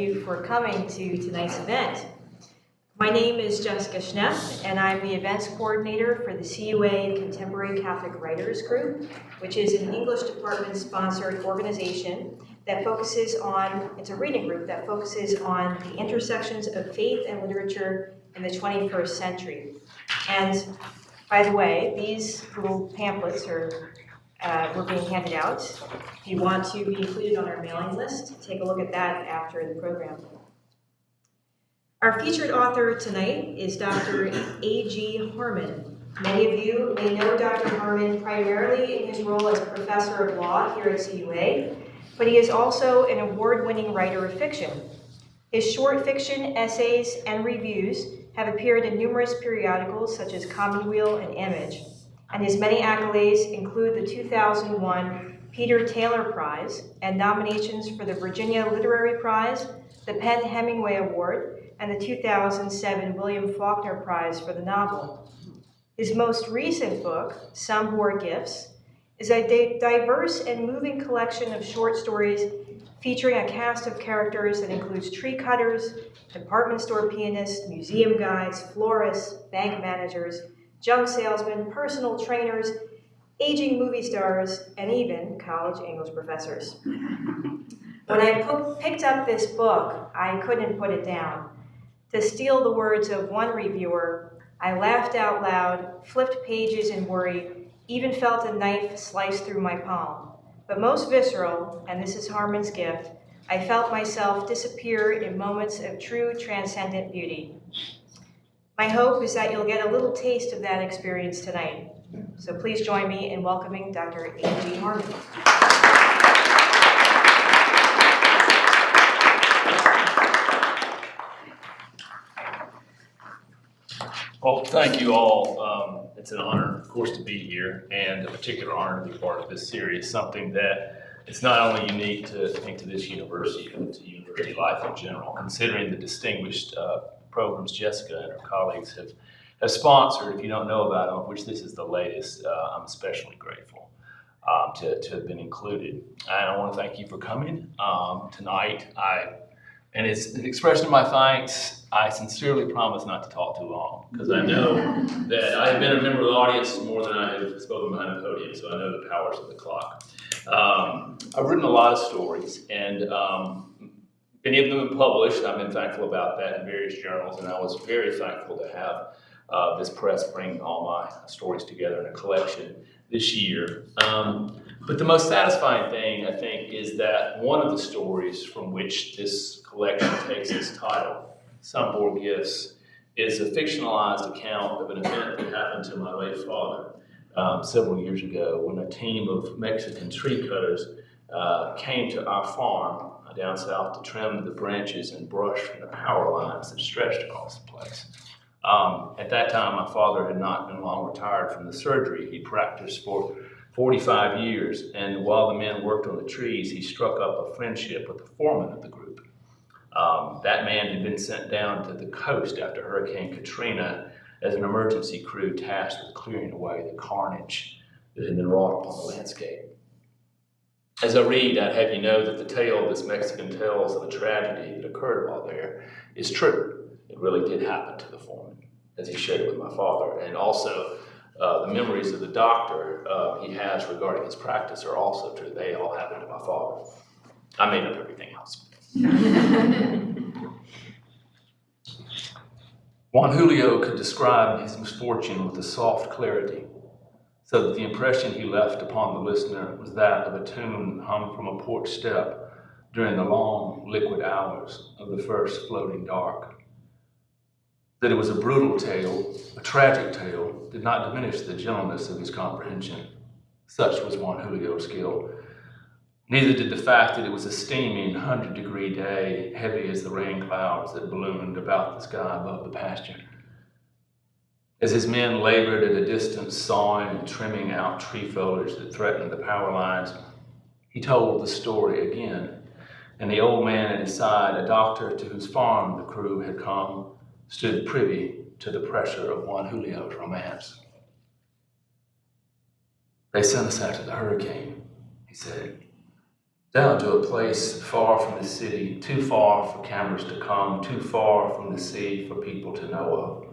you for coming to tonight's event. My name is Jessica Schnepp, and I'm the events coordinator for the CUA Contemporary Catholic Writers group, which is an English department-sponsored organization that focuses on, it's a reading group that focuses on the intersections of faith and literature in the 21st century. And by the way, these little pamphlets were being handed out. If you want to be included on our mailing list, take a look at that after the program. Our featured author tonight is Dr. A.G. Harmon. Many of you may know Dr. Harmon primarily in his role as a professor of law here at CUA, but he is also an award-winning writer of fiction. His short fiction, essays, and reviews have appeared in numerous periodicals such as Commonweal and Image, and his many accolades include the 2001 Peter Taylor Prize and nominations for the Virginia Literary Prize, the Penn Hemingway Award, and the 2007 William Faulkner Prize for the novel. His most recent book, Some Bore Gifts, is a diverse and moving collection of short stories featuring a cast of characters that includes tree cutters, department store pianists, museum guides, florists, bank managers, junk salesmen, personal trainers, aging movie stars, and even college English professors. When I picked up this book, I couldn't put it down. To steal the words of one reviewer, I laughed out loud, flipped pages in worry, even felt a knife slice through my palm. But most visceral, and this is Harmon's gift, I felt myself disappear in moments of true transcendent beauty. My hope is that you'll get a little taste of that experience tonight. So please join me in welcoming Dr. A.G. Harmon. Well, thank you all. It's an honor, of course, to be here, and a particular honor to be part of this series, something that it's not only unique to, I think, to this university, but to university life in general, considering the distinguished programs Jessica and her colleagues have sponsored. If you don't know about them, of which this is the latest, I'm especially grateful to have been included. And I want to thank you for coming tonight. And it's an expression of my thanks. I sincerely promise not to talk too long, because I know that I have been a member of the audience more than I have spoken behind the podium, so I know the powers of the clock. I've written a lot of stories, and many of them have been published. I've been thankful about that in various journals, and I was very thankful to have this press bring all my stories together in a collection this year. But the most satisfying thing, I think, is that one of the stories from which this collection takes its title, Some Bore Gifts, is a fictionalized account of an event that happened to my late father several years ago when a team of Mexican tree cutters came to our farm down south to trim the branches and brush from the power lines that stretched across the place. At that time, my father had not been long retired from the surgery. He practiced for 45 years, and while the men worked on the trees, he struck up a friendship with the foreman of the group. That man had been sent down to the coast after Hurricane Katrina as an emergency crew tasked with clearing away the carnage that had been wrought upon the landscape. As I read, I'd have you know that the tale this Mexican tells of a tragedy that occurred while there is true. It really did happen to the foreman, as he shared it with my father. And also, the memories of the doctor he has regarding his practice are also true. They all happened to my father. I made up everything else. Juan Julio could describe his misfortune with a soft clarity, so that the impression he left upon the listener was that of a tune hummed from a porch step during the long, liquid hours of the first floating dark. That it was a brutal tale, a tragic tale, did not diminish the gentleness of his comprehension. Such was Juan Julio's skill. Neither did the fact that it was a steaming 100-degree day, heavy as the rain clouds that ballooned about the sky above the pasture. As his men labored at a distance, sawing and trimming out tree foliage that threatened the power lines, he told the story again, and the old man at his side, a doctor to whose farm the crew had come, stood privy to the pressure of Juan Julio's romance. "They sent us after the hurricane," he said. down to a place far from the city, too far for cameras to come, too far from the sea for people to know of.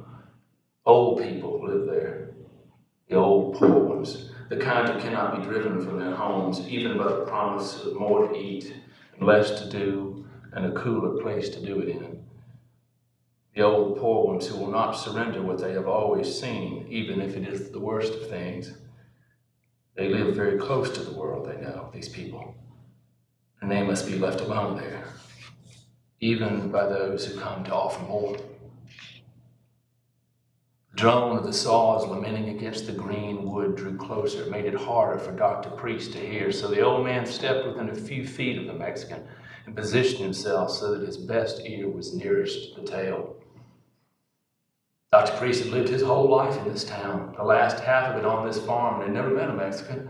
Old people live there, the old poor ones, the kind who cannot be driven from their homes, even by the promise of more to eat and less to do and a cooler place to do it in. The old poor ones who will not surrender what they have always seen, even if it is the worst of things. They live very close to the world, they know, these people. And they must be left alone there, even by those who come to offer more. The drone of the saws lamenting against the green wood drew closer. It made it harder for Dr. Priest to hear, so the old man stepped within a few feet of the Mexican and positioned himself so that his best ear was nearest the tail. Dr. Priest had lived his whole life in this town, the last half of it on this farm, and had never met a Mexican.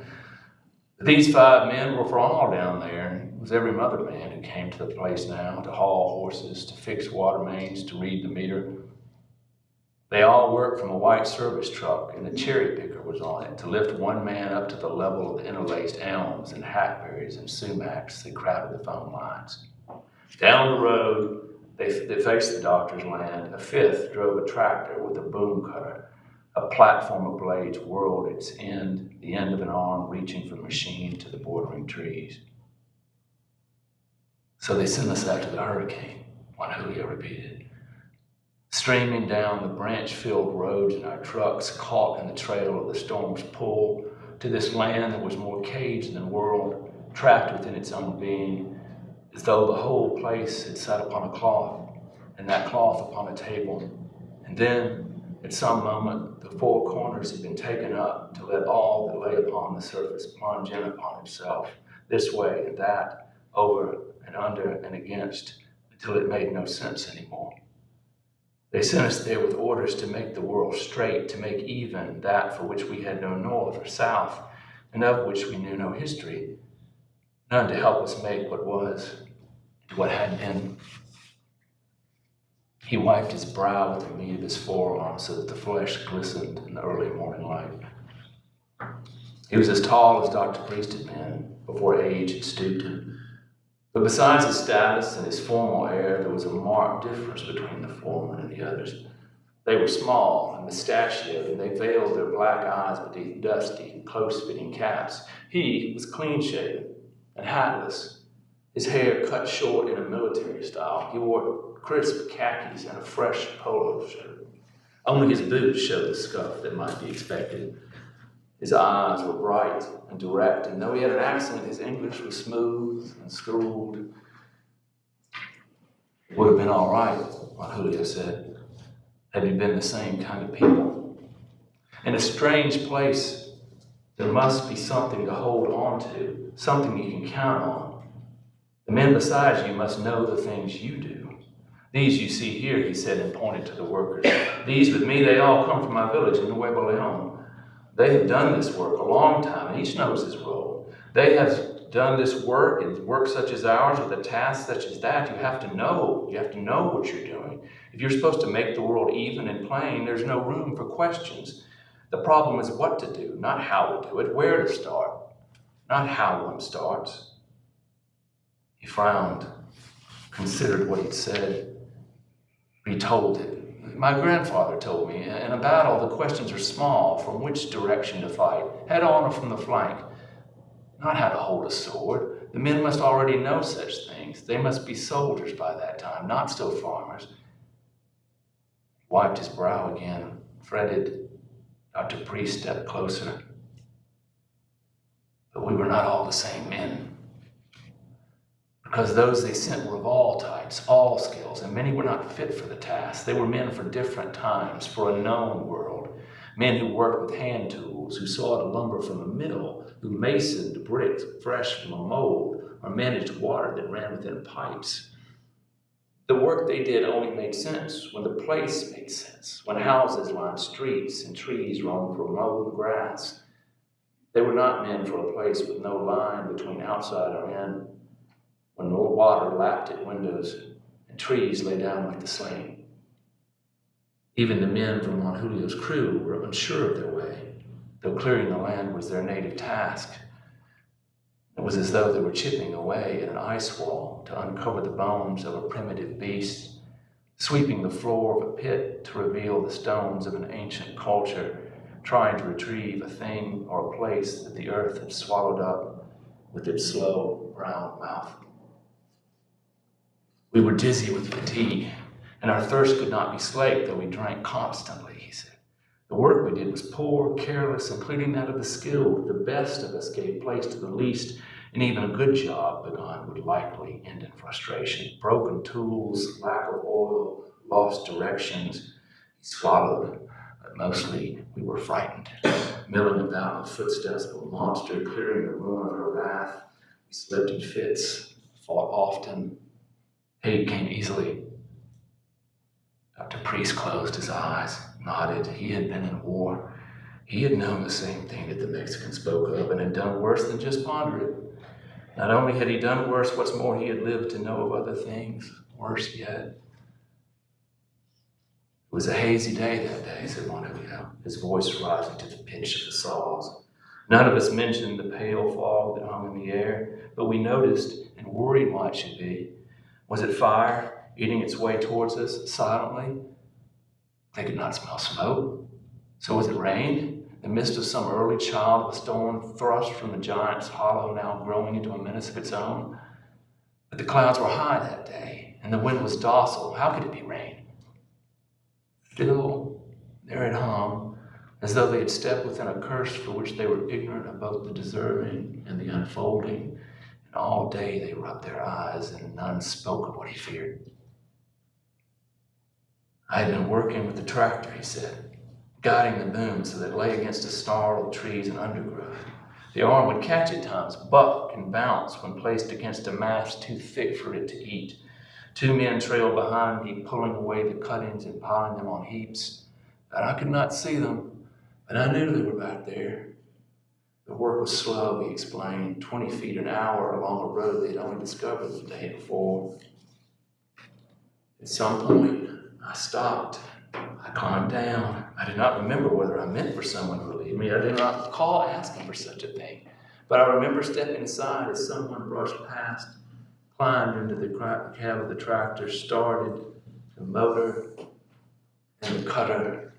But these 5 men were from all down there, and it was every other man who came to the place now to haul horses, to fix water mains, to read the meter. They all worked from a white service truck, and a cherry picker was on it to lift one man up to the level of the interlaced elms and hackberries and sumacs that crowded the phone lines. Down the road that faced the doctor's land, a 5th drove a tractor with a boom cutter. A platform of blades whirled its end, the end of an arm reaching from machine to the bordering trees. So they sent us out to the hurricane, Juan Julio repeated. Streaming down the branch-filled roads in our trucks, caught in the trail of the storm's pull, to this land that was more cage than world, trapped within its own being, as though the whole place had sat upon a cloth, and that cloth upon a table. And then, at some moment, the 4 corners had been taken up to let all that lay upon the surface plunge in upon itself, this way and that, over and under and against, until it made no sense anymore. They sent us there with orders to make the world straight, to make even that for which we had no north or south, and of which we knew no history, none to help us make what was and what had been. He wiped his brow with the meat of his forearm so that the flesh glistened in the early morning light. He was as tall as Dr. Priest had been before age had stooped him. But besides his status and his formal air, there was a marked difference between the foreman and the others. They were small and mustachioed, and they veiled their black eyes beneath dusty, close-fitting caps. He was clean-shaven and hatless, his hair cut short in a military style. He wore crisp khakis and a fresh polo shirt. Only his boots showed the scuff that might be expected. His eyes were bright and direct, and though he had an accent, his English was smooth and schooled. It would have been all right, Juan Julio said, had we been the same kind of people. In a strange place, there must be something to hold on to, something you can count on. The men beside you must know the things you do. These you see here, he said, and pointed to the workers. These with me, they all come from my village in Nuevo Leon. They have done this work a long time, and each knows his role. They have done this work, and work such as ours, with a task such as that, you have to know. You have to know what you're doing. If you're supposed to make the world even and plain, there's no room for questions. The problem is what to do, not how to do it, where to start, not how one starts. He frowned, considered what he'd said, retold it. My grandfather told me, in a battle, the questions are small, from which direction to fight, head on or from the flank, not how to hold a sword. The men must already know such things. They must be soldiers by that time, not still farmers. He wiped his brow again, fretted. Dr. Priest stepped closer. But we were not all the same men. Because those they sent were of all types, all skills, and many were not fit for the task. They were men for different times, for a known world. Men who worked with hand tools, who sawed lumber from a mill, who masoned bricks fresh from a mold, or managed water that ran within pipes. The work they did only made sense when the place made sense, when houses lined streets and trees roamed for mowed grass. They were not men for a place with no line between outside or in, when water lapped at windows and trees lay down like the slain. Even the men from Juan Julio's crew were unsure of their way, though clearing the land was their native task. It was as though they were chipping away at an ice wall to uncover the bones of a primitive beast, sweeping the floor of a pit to reveal the stones of an ancient culture, trying to retrieve a thing or a place that the earth had swallowed up with its slow brown mouth. We were dizzy with fatigue, and our thirst could not be slaked, though we drank constantly, he said. The work we did was poor, careless, including that of the skilled. The best of us gave place to the least, and even a good job begun would likely end in frustration. Broken tools, lack of oil, lost directions. He swallowed, but mostly we were frightened. Milling about the footsteps of a monster, clearing the ruin of her wrath. We slipped in fits, fought often. Hate came easily. Dr. Priest closed his eyes, nodded. He had been in war. He had known the same thing that the Mexicans spoke of and had done worse than just ponder it. Not only had he done worse, what's more, he had lived to know of other things, worse yet. It was a hazy day that day, said Juanillo, his voice rising to the pitch of the saws. None of us mentioned the pale fog that hung in the air, but we noticed and worried why it should be. Was it fire eating its way towards us silently? They could not smell smoke. So was it rain? The mist of some early child of a storm thrust from the giant's hollow, now growing into a menace of its own? But the clouds were high that day, and the wind was docile. How could it be rain? Still, there it hung, as though they had stepped within a curse for which they were ignorant of both the deserving and the unfolding. And all day they rubbed their eyes, and none spoke of what he feared. I had been working with the tractor, he said, guiding the boom so that it lay against a snarl of trees and undergrowth. The arm would catch at times, buck and bounce when placed against a mass too thick for it to eat. Two men trailed behind me, pulling away the cuttings and piling them on heaps. And I could not see them, but I knew they were back there. The work was slow, he explained, 20 feet an hour along a road they'd only discovered the day before. At some point, I stopped. I climbed down. I did not remember whether I meant for someone to relieve me. I did not recall asking for such a thing. But I remember stepping aside as someone brushed past, climbed into the cab of the tractor, started the motor and the cutter.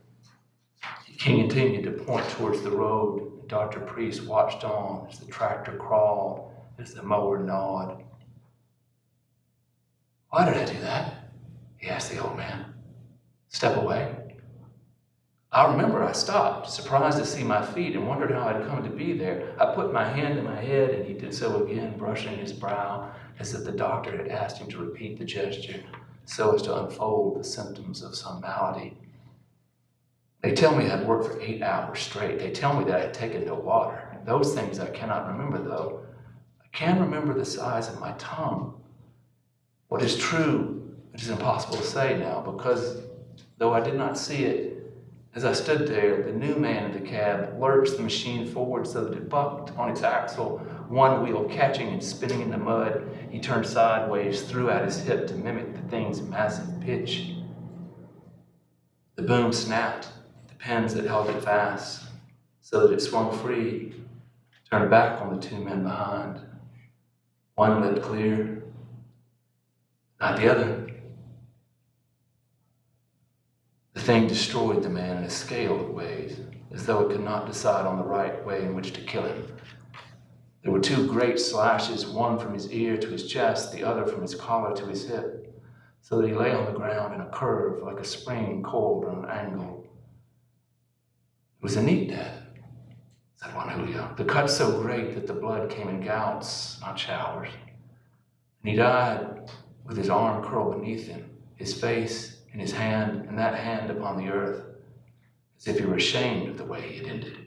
He continued to point towards the road. Dr. Priest watched on as the tractor crawled, as the mower gnawed. Why did I do that? He asked the old man. Step away. I remember I stopped, surprised to see my feet, and wondered how I'd come to be there. I put my hand to my head, and he did so again, brushing his brow, as if the doctor had asked him to repeat the gesture, so as to unfold the symptoms of some malady. They tell me I'd worked for 8 hours straight. They tell me that I had taken no water. Those things I cannot remember, though. I can remember the size of my tongue. What is true, it is impossible to say now, because though I did not see it, as I stood there, the new man in the cab lurched the machine forward so that it bucked on its axle, one wheel catching and spinning in the mud. He turned sideways, threw out his hip to mimic the thing's massive pitch. The boom snapped, the pins that held it fast, so that it swung free, turned back on the two men behind. One lived clear, not the other. The thing destroyed the man in a scale of ways, as though it could not decide on the right way in which to kill him. There were two great slashes, one from his ear to his chest, the other from his collar to his hip, so that he lay on the ground in a curve like a spring coiled on an angle. It was a neat death, said Juan Julio. The cut so great that the blood came in gouts, not showers. And he died with his arm curled beneath him, his face in his hand, and that hand upon the earth, as if he were ashamed of the way he had ended,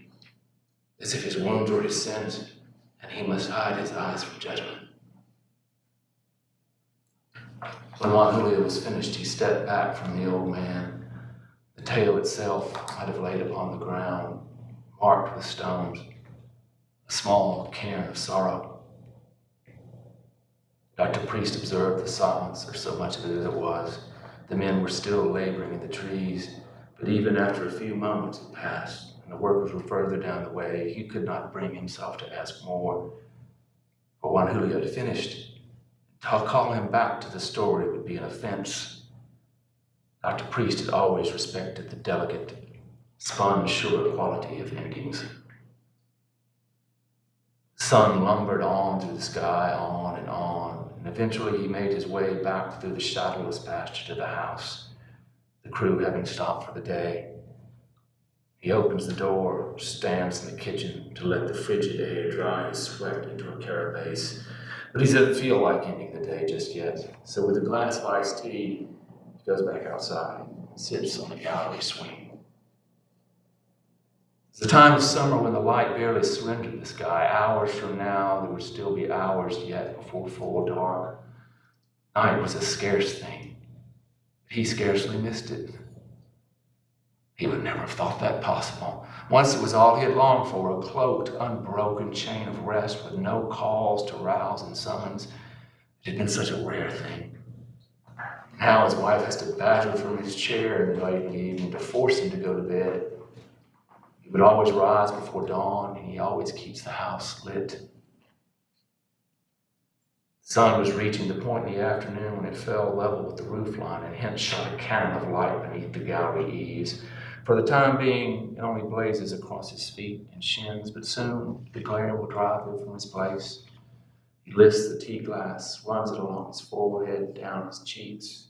as if his wounds were his sins, and he must hide his eyes from judgment. When Juan Julio was finished, he stepped back from the old man. The tail itself might have laid upon the ground, marked with stones, a small cairn of sorrow. Dr. Priest observed the silence, or so much of it as it was. The men were still laboring in the trees, but even after a few moments had passed and the workers were further down the way, he could not bring himself to ask more. For Juan Julio had finished, to call him back to the story would be an offense. Dr. Priest had always respected the delicate, sponge-sugar quality of endings. The sun lumbered on through the sky, on, and eventually he made his way back through the shadowless pasture to the house, the crew having stopped for the day. He opens the door, stands in the kitchen to let the frigid air dry his sweat into a carapace, but he doesn't feel like ending the day just yet. So with a glass of iced tea, he goes back outside and sits on the gallery swing. It's the time of summer when the light barely surrendered the sky. Hours from now, there would still be hours yet before full dark. Night was a scarce thing. He scarcely missed it. He would never have thought that possible. Once it was all he had longed for, a cloaked, unbroken chain of rest with no calls to rouse and summons. It had been such a rare thing. Now his wife has to badger him from his chair in the late evening to force him to go to bed. He would always rise before dawn, and he always keeps the house lit. The sun was reaching the point in the afternoon when it fell level with the roof line and hence shot a cannon of light beneath the gallery eaves. For the time being, it only blazes across his feet and shins, but soon the glare will drive him from his place. He lifts the tea glass, runs it along his forehead, down his cheeks.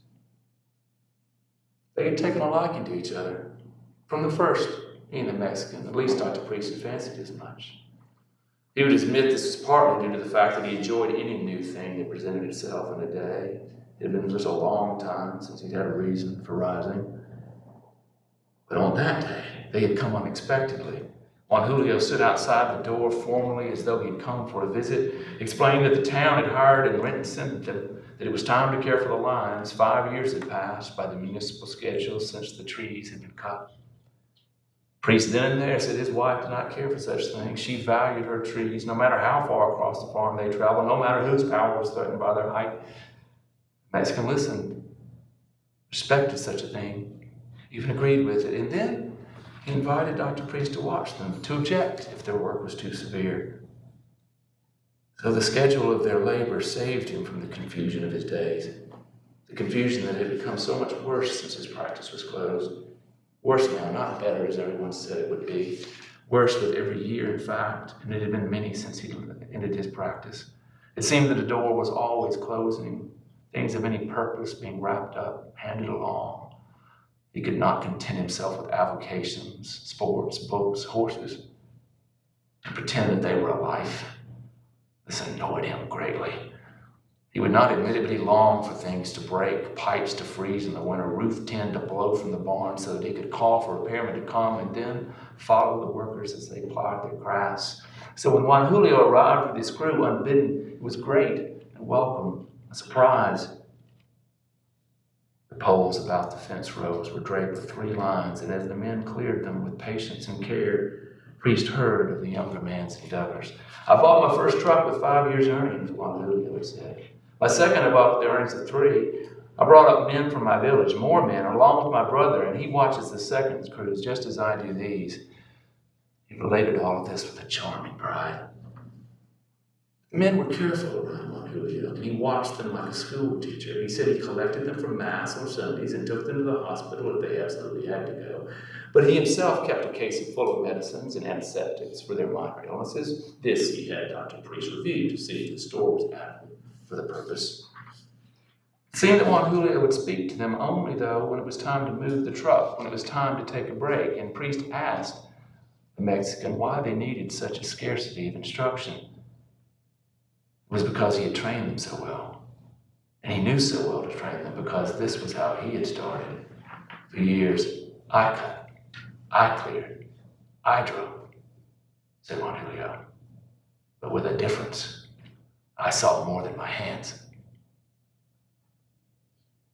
They had taken a liking to each other from the first. He and the Mexican, at least Dr. Priest, had fancied as much. He would admit this was partly due to the fact that he enjoyed any new thing that presented itself in a day. It had been such a long time since he'd had a reason for rising. But on that day, they had come unexpectedly. Juan Julio stood outside the door formally as though he'd come for a visit, explaining that the town had hired and written sent them that it was time to care for the lines. 5 years had passed by the municipal schedule since the trees had been cut. Priest then and there said his wife did not care for such things. She valued her trees, no matter how far across the farm they traveled, no matter whose power was threatened by their height. The Mexican listened, respected such a thing, even agreed with it, and then he invited Dr. Priest to watch them, to object if their work was too severe. So the schedule of their labor saved him from the confusion of his days, the confusion that had become so much worse since his practice was closed. Worse now, not better, as everyone said it would be. Worse with every year, in fact, and it had been many since he ended his practice. It seemed that the door was always closing, things of any purpose being wrapped up, handed along. He could not content himself with avocations, sports, books, horses, and pretend that they were a life. This annoyed him greatly. He would not admittedly long for things to break, pipes to freeze in the winter, roof tin to blow from the barn so that he could call for repairmen to come and then follow the workers as they plied their crafts. So when Juan Julio arrived with his crew unbidden, it was great and welcome, a surprise. The poles about the fence rows were draped with 3 lines, and as the men cleared them with patience and care, Priest heard of the younger man's endeavors. I bought my first truck with 5 years' earnings, Juan Julio said. My second, I bought with the earnings of 3. I brought up men from my village, more men, along with my brother, and he watches the second crews just as I do these. He related all of this with a charming pride. The men were careful around Juan Julio, and he watched them like a school teacher. He said he collected them from Mass on Sundays and took them to the hospital if they absolutely had to go. But he himself kept a case full of medicines and antiseptics for their minor illnesses. This he had Dr. Priest review to see if the store was adequate for the purpose. It seemed that Juan Julio would speak to them only, though, when it was time to move the truck, when it was time to take a break, and Priest asked the Mexican why they needed such a scarcity of instruction. It was because he had trained them so well. And he knew so well to train them because this was how he had started. For years, I cut, I cleared, I drove, said Juan Julio. But with a difference. I saw more than my hands.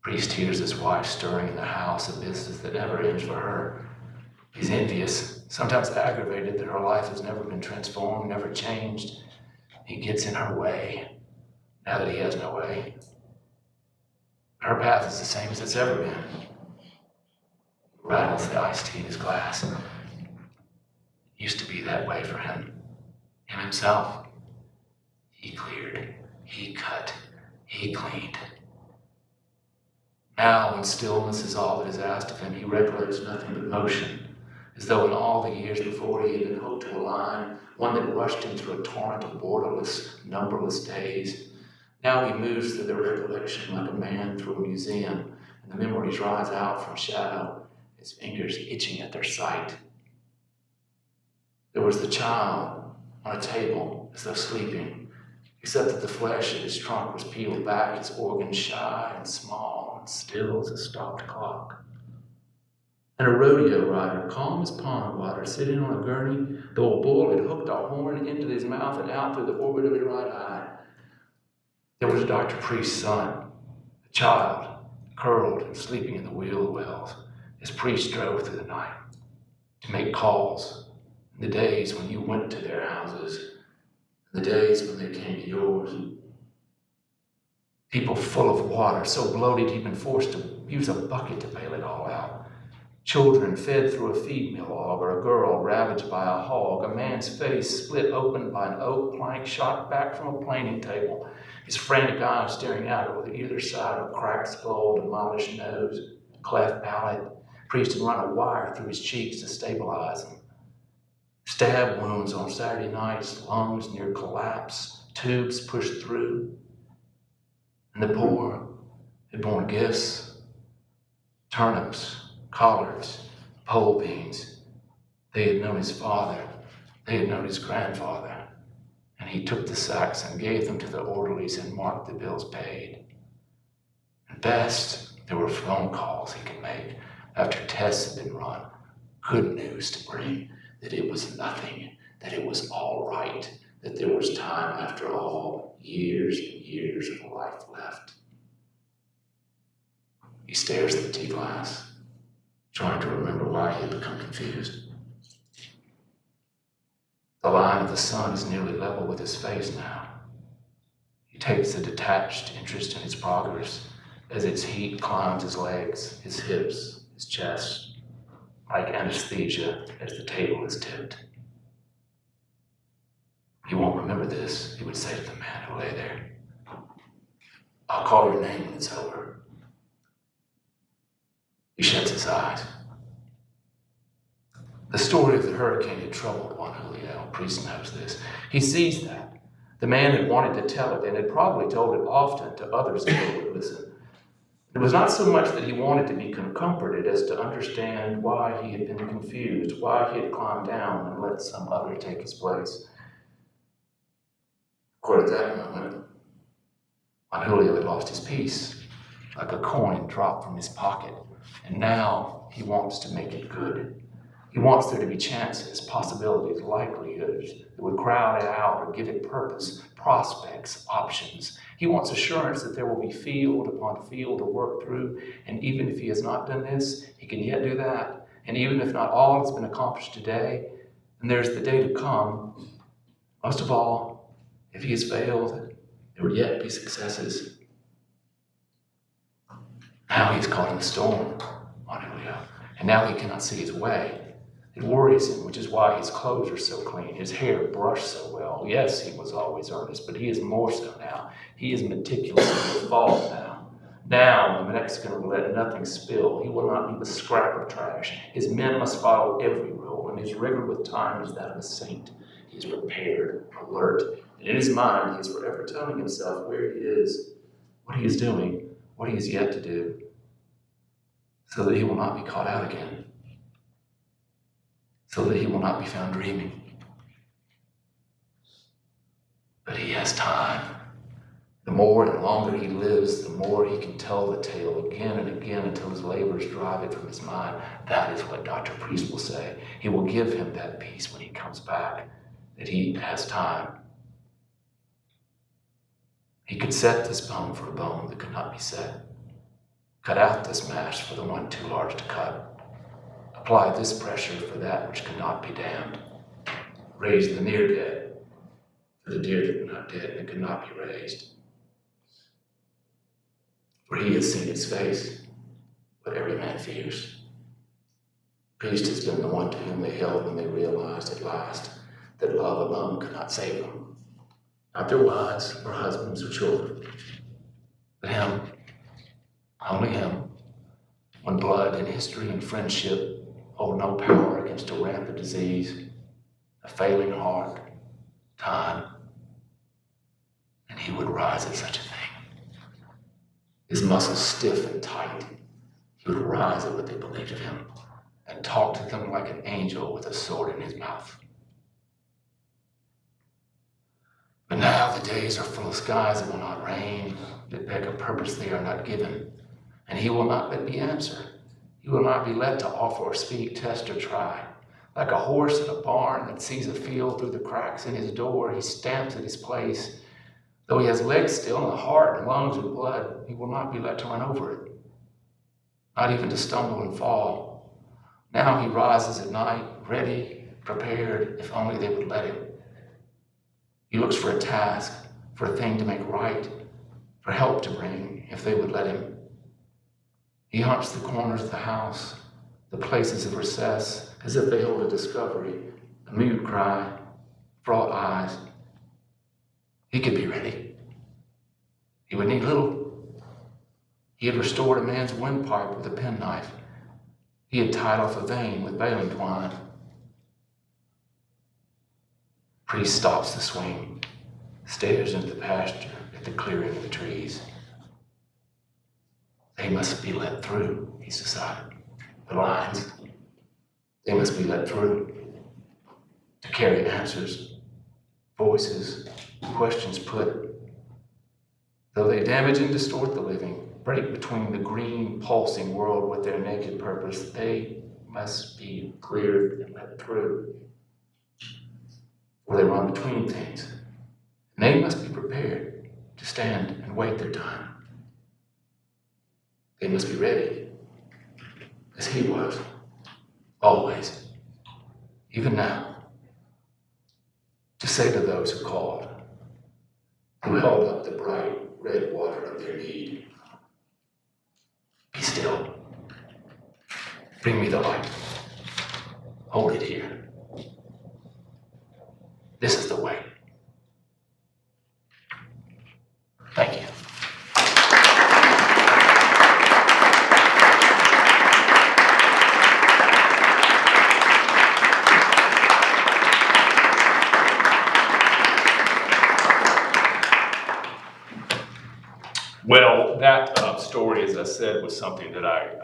Priest hears his wife stirring in the house, a business that never ends for her. He's envious, sometimes aggravated that her life has never been transformed, never changed. He gets in her way, now that he has no way. Her path is the same as it's ever been. He rattles the iced tea in his glass. It used to be that way for him himself. he cleared, he cut, he cleaned. Now, when stillness is all that is asked of him, he recollects nothing but motion, as though in all the years before he had been hooked to a line, one that rushed him through a torrent of borderless, numberless days. Now he moves through the recollection like a man through a museum, and the memories rise out from shadow, his fingers itching at their sight. There was the child on a table, as though sleeping, except that the flesh of his trunk was peeled back, his organs shy and small and still as a stopped clock. And a rodeo rider, calm as pond water, sitting on a gurney, though a bull had hooked a horn into his mouth and out through the orbit of his right eye. There was Dr. Priest's son, a child, curled and sleeping in the wheel wells, as Priest drove through the night to make calls in the days when you went to their houses, the days when they came to yours. People full of water, so bloated he'd been forced to use a bucket to bail it all out. Children fed through a feed mill log, or a girl ravaged by a hog, a man's face split open by an oak plank shot back from a planing table, his frantic eyes staring out over either side of a cracked skull, demolished nose, cleft palate. Priest had run a wire through his cheeks to stabilize him. Stab wounds on Saturday nights, lungs near collapse, tubes pushed through. And the poor had borne gifts, turnips, collards, pole beans. They had known his father, they had known his grandfather, and he took the sacks and gave them to the orderlies and marked the bills paid. At best, there were phone calls he could make after tests had been run, good news to bring, that it was nothing, that it was all right, that there was time after all, years and years of life left. He stares at the tea glass, trying to remember why he had become confused. The line of the sun is nearly level with his face now. He takes a detached interest in its progress as its heat climbs his legs, his hips, his chest, like anesthesia as the table is tipped. You won't remember this, he would say to the man who lay there. I'll call your name when it's over. He shuts his eyes. The story of the hurricane had troubled Juan Julio. Priest knows this. He sees that. The man had wanted to tell it and had probably told it often to others if they would listen. It was not so much that he wanted to be comforted as to understand why he had been confused, why he had climbed down and let some other take his place. Quite at that moment, Juan Julio had lost his peace, like a coin dropped from his pocket, and now he wants to make it good. He wants there to be chances, possibilities, likelihoods that would crowd it out or give it purpose, prospects, options. He wants assurance that there will be field upon field to work through, and even if he has not done this, he can yet do that. And even if not all has been accomplished today, and there's the day to come, most of all, if he has failed, there would yet be successes. Now he's caught in the storm, Juan Julio, and now he cannot see his way. It worries him, which is why his clothes are so clean, his hair brushed so well. Yes, he was always earnest, but he is more so now. He is meticulous in the fault now. Now, the Mexican will let nothing spill. He will not leave a scrap of trash. His men must follow every rule, and his rigor with time is that of a saint. He is prepared, alert, and in his mind, he is forever telling himself where he is, what he is doing, what he is yet to do, so that he will not be caught out again. So that he will not be found dreaming. But he has time. The more and longer he lives, the more he can tell the tale again and again until his labors drive it from his mind. That is what Dr. Priest will say. He will give him that peace when he comes back, that he has time. He could set this bone for a bone that could not be set. Cut out this mash for the one too large to cut. Apply this pressure for that which cannot be damned. Raise the near dead for the deer that were not dead and could not be raised. For he has seen his face, what every man fears. Priest has been the one to whom they held when they realized at last that love alone could not save them. not their wives or husbands or children, but him, only him, when blood and history and friendship hold no power against a rampant disease, a failing heart, time, and he would rise at such a thing. His muscles stiff and tight, he would rise at what they believed of him and talk to them like an angel with a sword in his mouth. But now the days are full of skies that will not rain, that beg a purpose they are not given, and he will not let me answer. He will not be let to offer or speak, test or try. Like a horse in a barn that sees a field through the cracks in his door, he stamps at his place. Though he has legs still and a heart and lungs and blood, he will not be let to run over it, not even to stumble and fall. Now he rises at night, ready, prepared, if only they would let him. He looks for a task, for a thing to make right, for help to bring, if they would let him. He haunts the corners of the house, the places of recess, as if they hold a discovery, a mute cry, fraught eyes. He could be ready. He would need little. He had restored a man's windpipe with a penknife. He had tied off a vein with baling twine. Priest stops the swing, stares into the pasture at the clearing of the trees. They must be let through, he's decided. The lines, they must be let through to carry answers, voices, questions put. Though they damage and distort the living, break between the green, pulsing world with their naked purpose, they must be cleared and let through. Or they run between things. And they must be prepared to stand and wait their time. They must be ready, as he was, always, even now, to say to those who called, who held up the bright red water of their need, be still. Bring me the light. Hold it here. This is the way. Thank you. Well, that story, as I said, was something that I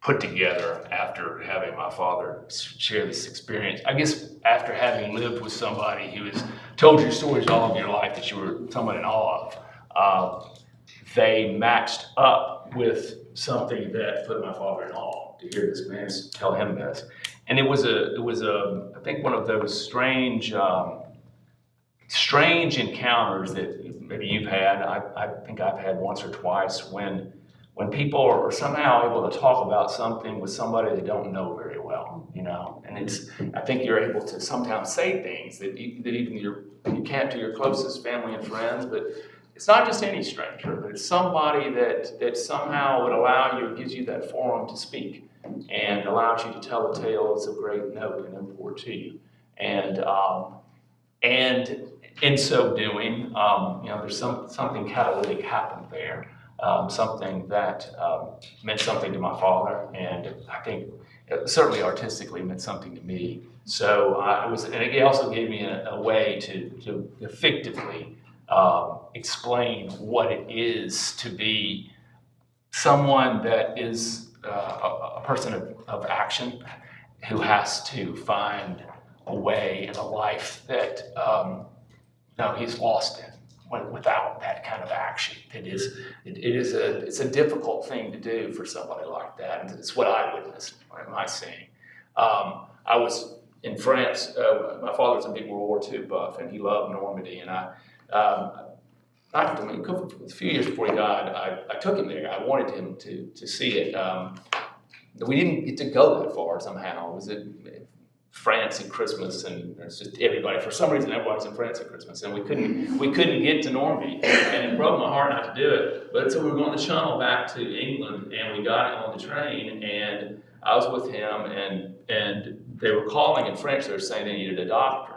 put together after having my father share this experience. I guess after having lived with somebody who has told you stories all of your life that you were somewhat in awe of, they matched up with something that put my father in awe, to hear this man tell him this. And it was I think one of those strange encounters that maybe you've had. I think I've had once or twice when people are somehow able to talk about something with somebody they don't know very well, you know. And I think you're able to sometimes say things that even you can't to your closest family and friends, but it's not just any stranger, but it's somebody that somehow would allow you, gives you that forum to speak and allows you to tell a tale that's of great note and import to you. And in so doing, there's something catalytic happened there, something that meant something to my father, and I think it certainly artistically meant something to me. So and it also gave me a way to effectively explain what it is to be someone that is a person of action who has to find a way in a life that he's lost in without that kind of action. It's a difficult thing to do for somebody like that, and it's what I witnessed. What am I saying? I was in France. My father's a big World War II buff, and he loved Normandy. And a few years before he died, I took him there. I wanted him to see it. We didn't get to go that far somehow. It was France at Christmas, and it's just everybody. For some reason, everybody's in France at Christmas, and we couldn't get to Normandy, and it broke my heart not to do it. But so we were going to Channel back to England, and we got on the train, and I was with him, and they were calling in French. They were saying they needed a doctor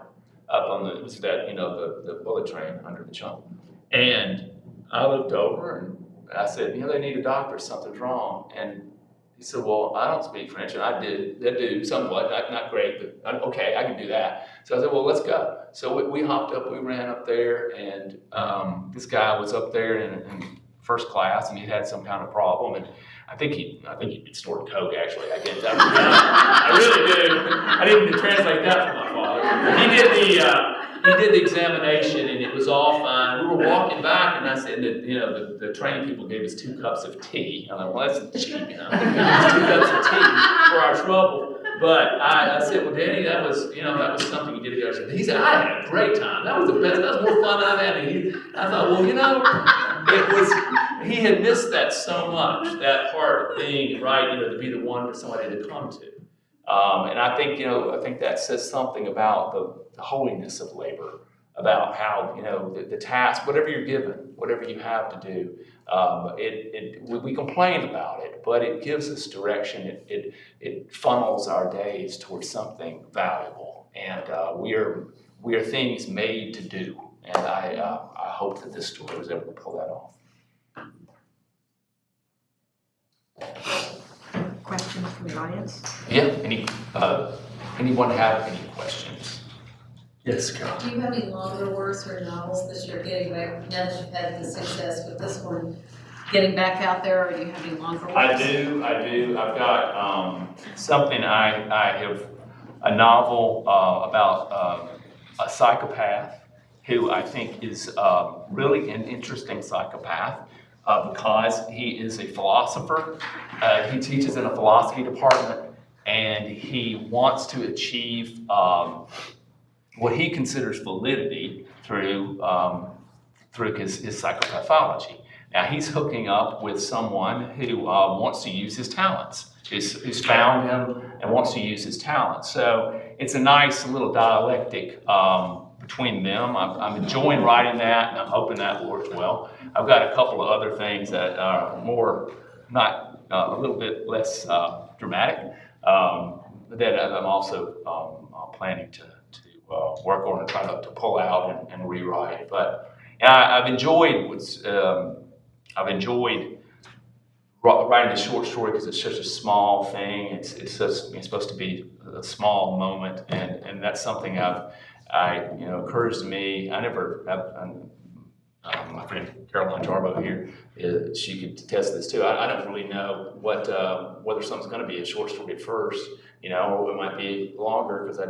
up on it was that, the bullet train under the chunk. And I looked over and I said, they need a doctor, something's wrong. And he said, well, I don't speak French, and I do somewhat, not great, but okay, I can do that. So I said, well, let's go. So we hopped up, we ran up there, and this guy was up there in first class, and he had some kind of problem, and I think he'd been snorting coke, actually. I really do. I didn't translate that for my father. He did the examination, and it was all fine. We were walking back, and I said that, the training people gave us 2 cups of tea. I'm like, well, that's cheap, 2 cups of tea for our trouble. But I said, well, Danny, that was something you did together. He said, I had a great time. That was the best. That was more fun than I've had. And I thought, well, he had missed that so much, that part of being, right, to be the one for somebody to come to. And I think that says something about the holiness of labor, about how, the task, whatever you're given, whatever you have to do, we complain about it, but it gives us direction. It funnels our days towards something valuable, and we are things made to do. And I hope that this story was able to pull that off. Questions from the audience? Yeah. Anyone have any questions? Yes, Carol. Do you have any longer works or novels that you're getting back, now that you've had the success with this one, getting back out there, or do you have any longer works? I do. I've got something I have, a novel about a psychopath who I think is really an interesting psychopath because he is a philosopher. He teaches in a philosophy department, and he wants to achieve what he considers validity through his psychopathology. Now he's hooking up with someone who wants to use his talents, who's found him and wants to use his talents. So it's a nice little dialectic between them. I'm enjoying writing that, and I'm hoping that works well. I've got a couple of other things that are more, not a little bit less dramatic, that I'm also planning to work on and try to pull out and rewrite. But I've enjoyed writing a short story because it's such a small thing. It's supposed to be a small moment, and that's something occurs to me. I never have. My friend Caroline Jarbo here, she could attest to this too. I don't really know whether something's going to be a short story at first, or it might be longer because I'm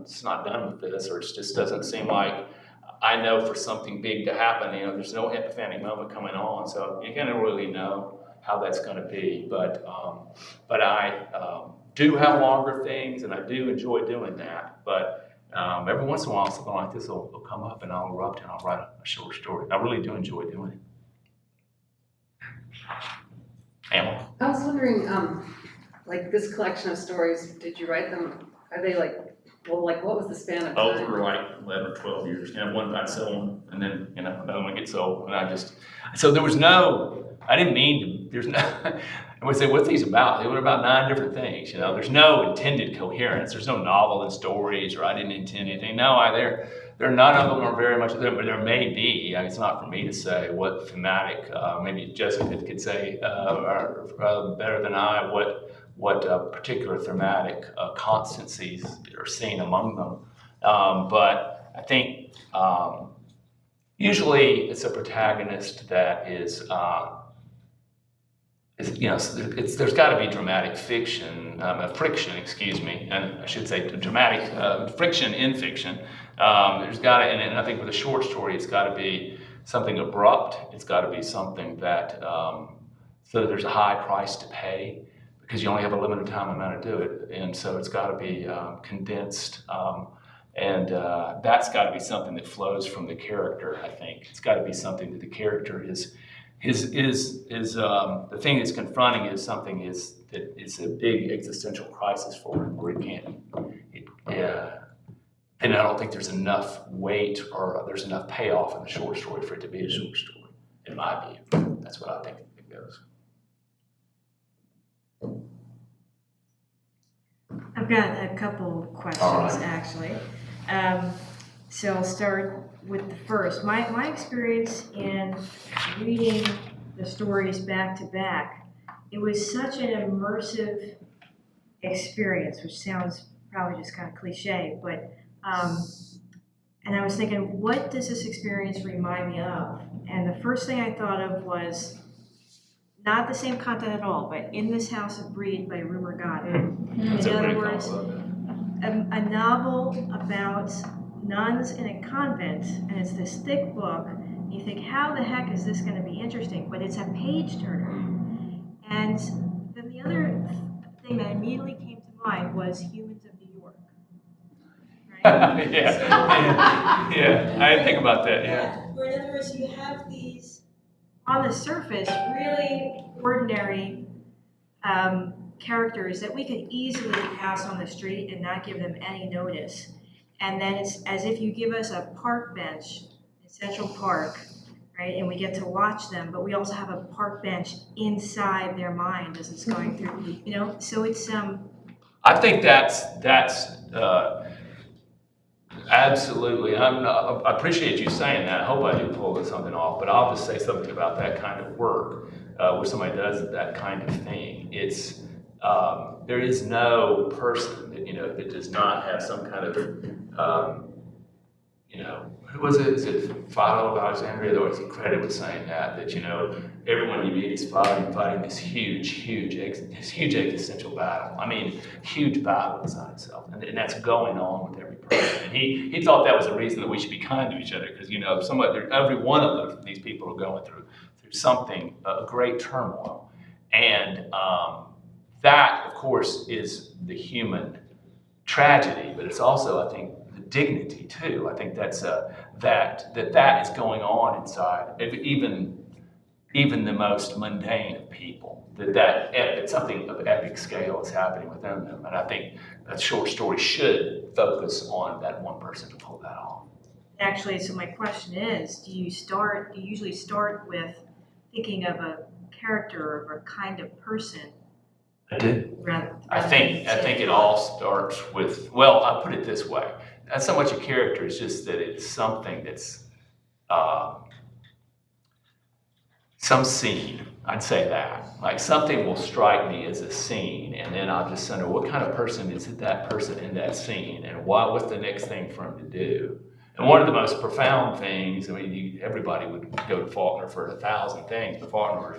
just not done with this, or it just doesn't seem like I know for something big to happen. There's no epiphanic moment coming on, so you can't really know how that's going to be. But I do have longer things, and I do enjoy doing that. But every once in a while, something like this will come up, and I'll erupt and I'll write a short story. I really do enjoy doing it. Hamilton. I was wondering, this collection of stories, did you write them? Are they what was the span of time? Over like 11 or 12 years. One I'd sell one, and then another one gets sold, and so there was no. I didn't mean to. There's no. I would say, what's these about? They were about 9 different things. There's no intended coherence. There's no novel and stories, or I didn't intend anything. No, there none of them are very much. But there may be. It's not for me to say what thematic. Maybe Jessica could say better than I what particular thematic constancies are seen among them. But I think usually it's a protagonist that is. There's got to be dramatic fiction, friction, and I should say dramatic friction in fiction. There's got to, and I think with a short story, it's got to be something abrupt. It's got to be something that so that there's a high price to pay because you only have a limited time amount to do it, and so it's got to be condensed. And that's got to be something that flows from the character. I think it's got to be something that the character is the thing that's confronting is something that it's a big existential crisis for him where he can't. And I don't think there's enough weight or there's enough payoff in the short story for it to be a short story. In my view, that's what I think it goes. I've got a couple questions, actually. So I'll start with the first. My experience in reading the stories back to back, it was such an immersive experience, which sounds probably just kind of cliche, but and I was thinking, what does this experience remind me of? And the first thing I thought of was not the same content at all, but In This House of Breed by Rumer Godden. That's In a other great words, call. a novel about nuns in a convent, and it's this thick book. And you think, how the heck is this going to be interesting? But it's a page turner. And then the other thing that immediately came to mind was Humans of New York. Right? Yeah, I didn't think about that, yeah. Or in other words, you have these, on the surface, really ordinary characters that we could easily pass on the street and not give them any notice. And then it's as if you give us a park bench in Central Park, right? And we get to watch them, but we also have a park bench inside their mind as it's going through, you know? So it's, I think that's absolutely. I appreciate you saying that. I hope I do pull something off, but I'll just say something about that kind of work where somebody does that kind of thing. It's there is no person that that does not have some kind of who was it? Is it Philo of Alexandria? There was a credit with saying that everyone you meet is fighting this huge existential battle. I mean, huge battle inside itself, and that's going on with every person. And he thought that was the reason that we should be kind to each other, because every one of these people are going through something, a great turmoil, and that, of course, is the human tragedy, but it's also, I think, the dignity too. I think that's that is going on inside even the most mundane of people. That something of epic scale is happening within them, and I think a short story should focus on that one person to pull that off. actually, so my question is, do you usually start with thinking of a character or a kind of person? I do. Rather I think it all starts with, well, I'll put it this way. Not so much a character, it's just that it's something that's some scene. I'd say that. Like something will strike me as a scene, and then I'll just wonder, what kind of person is that person in that scene, and what's the next thing for him to do? And one of the most profound things, I mean, everybody would go to Faulkner for 1,000 things, but Faulkner,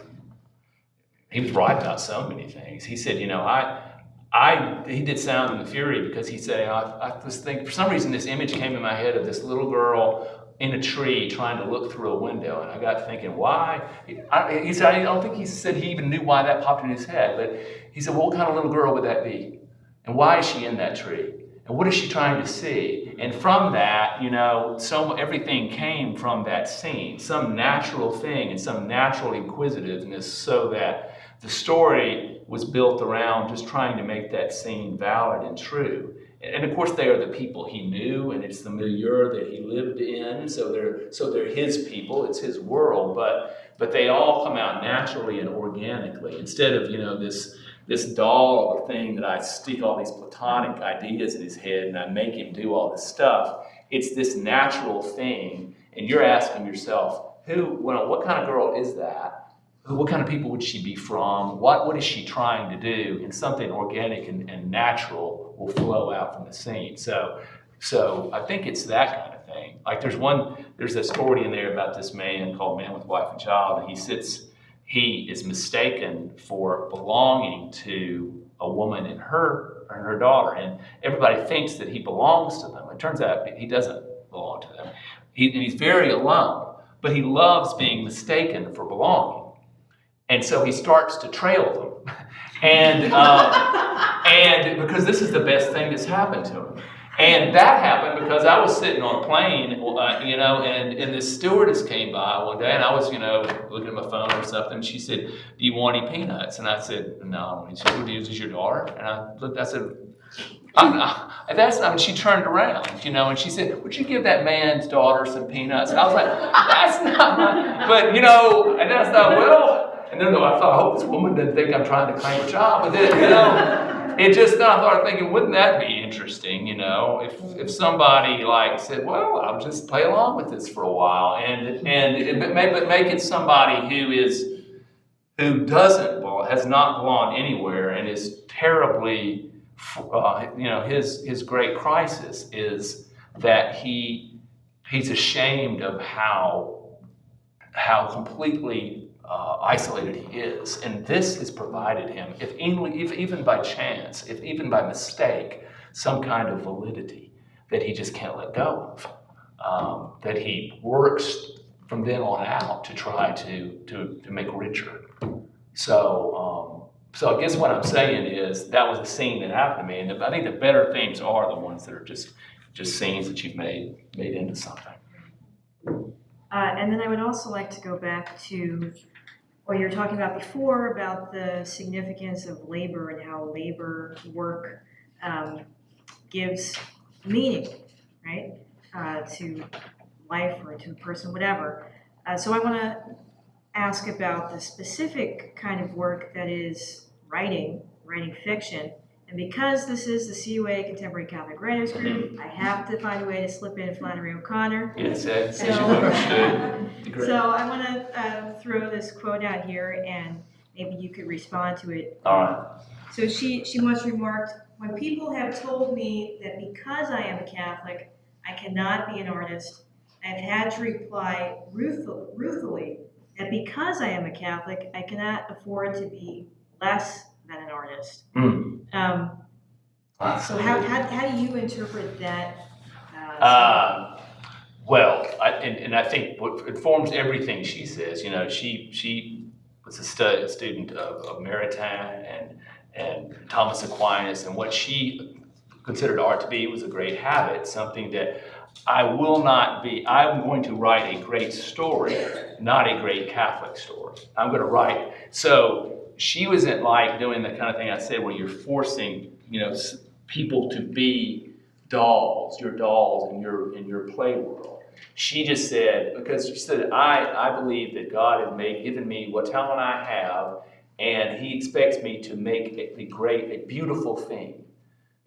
he was right about so many things. He said, he did Sound and the Fury because he said, I was thinking, for some reason, this image came in my head of this little girl in a tree trying to look through a window. And I got thinking, why? He said, I don't think he said he even knew why that popped in his head, but he said, well, what kind of little girl would that be? And why is she in that tree? And what is she trying to see? And from that, everything came from that scene, some natural thing and some natural inquisitiveness, so that the story was built around just trying to make that scene valid and true. And of course, they are the people he knew, and it's the milieu that he lived in. So they're his people, it's his world. But they all come out naturally and organically, instead of this doll or thing that I stick all these platonic ideas in his head and I make him do all this stuff. It's this natural thing, and you're asking yourself, what kind of girl is that? What kind of people would she be from? What is she trying to do? And something organic and natural will flow out from the scene. So I think it's that kind of thing. Like there's a story in there about this man called Man with Wife and Child, and he is mistaken for belonging to a woman and her daughter, and everybody thinks that he belongs to them. It turns out he doesn't belong to them. And he's very alone, but he loves being mistaken for belonging. And so he starts to trail them. And because this is the best thing that's happened to him. And that happened because I was sitting on a plane, and this stewardess came by one day, and I was, looking at my phone or something, and she said, do you want any peanuts? And I said, no. And she said, is this your daughter? And I looked, I said, she turned around, and she said, would you give that man's daughter some peanuts? And I was like, that's not my, but, and I thought, well, And then I thought, I hope this woman didn't think I'm trying to claim a job. But then, you know, it just, I started thinking, wouldn't that be interesting, you know, if somebody like said, well, I'll just play along with this for a while, but make it somebody who doesn't, has not belonged anywhere and is terribly, you know, his great crisis is that he's ashamed of how completely isolated he is, and this has provided him, if even by chance, if even by mistake, some kind of validity that he just can't let go of, that he works from then on out to try to make richer. So I guess what I'm saying is that was a scene that happened to me, and I think the better themes are the ones that are just scenes that you've made into something. And then I would also like to go back to what you were talking about before about the significance of labor and how labor work gives meaning, right, to life or to a person, whatever. So I want to ask about the specific kind of work that is writing fiction. And because this is the CUA Contemporary Catholic Writers Group, I have to find a way to slip in Flannery O'Connor. Yes, So I want to throw this quote out here, and maybe you could respond to it. All right. So she once remarked, "When people have told me that because I am a Catholic, I cannot be an artist, I've had to reply ruefully that because I am a Catholic, I cannot afford to be less than an artist." So how do you interpret that? Well, I think what informs everything she says, you know, she was a student of Maritain and Thomas Aquinas, and what she considered art to be was a great habit, something that I'm going to write a great story, not a great Catholic story. I'm going to write. So she wasn't like doing the kind of thing I said where you're forcing, you know, people to be your dolls in your play world. She just said, because she said, I believe that God has given me what talent I have, and he expects me to make a beautiful thing.